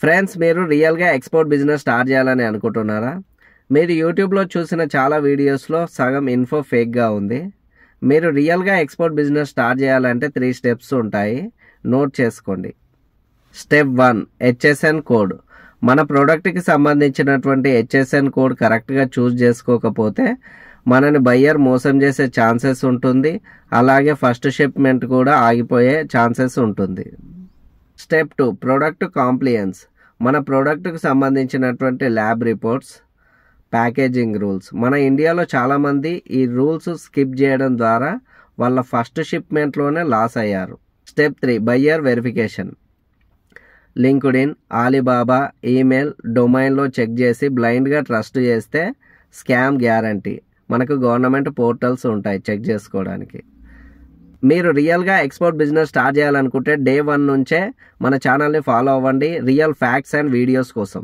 Friends, మీరు రియల్గా export business start చేయాలని అనుకుంటున్నారా? మీరు యూట్యూబ్లో చూసిన చాలా వీడియోస్లో సగం ఇన్ఫో ఫేక్గా ఉంది. మీరు రియల్గా ఎక్స్పోర్ట్ బిజినెస్ స్టార్ట్ చేయాలంటే 3 స్టెప్స్ ఉంటాయి, నోట్ చేసుకోండి. Step 1, HSN code. మన ప్రోడక్ట్కి సంబంధించినటువంటి HSN కోడ్ కరెక్ట్గా చూస్ చేసుకోకపోతే మనని బయ్యర్ మోసం చేసే ఛాన్సెస్ ఉంటుంది. అలాగే ఫస్ట్ షిప్మెంట్ కూడా ఆగిపోయే ఛాన్సెస్ ఉంటుంది. Step 2, product compliance. మన ప్రోడక్ట్కి సంబంధించినటువంటి ల్యాబ్ రిపోర్ట్స్, ప్యాకేజింగ్ రూల్స్. మన ఇండియాలో చాలామంది ఈ రూల్స్ స్కిప్ చేయడం ద్వారా వాళ్ళ ఫస్ట్ షిప్మెంట్లోనే లాస్ అయ్యారు. Step 3, buyer verification. LinkedIn, Ali Baba, email, డొమైన్లో చెక్ చేసి బ్లైండ్గా ట్రస్ట్ చేస్తే స్కామ్ గ్యారంటీ. మనకు గవర్నమెంట్ పోర్టల్స్ ఉంటాయి చెక్ చేసుకోవడానికి. మీరు రియల్గా ఎక్స్పోర్ట్ బిజినెస్ స్టార్ట్ చేయాలనుకుంటే డే 1 నుంచే మన ఛానల్ని ఫాలో అవ్వండి రియల్ ఫ్యాక్ట్స్ అండ్ వీడియోస్ కోసం.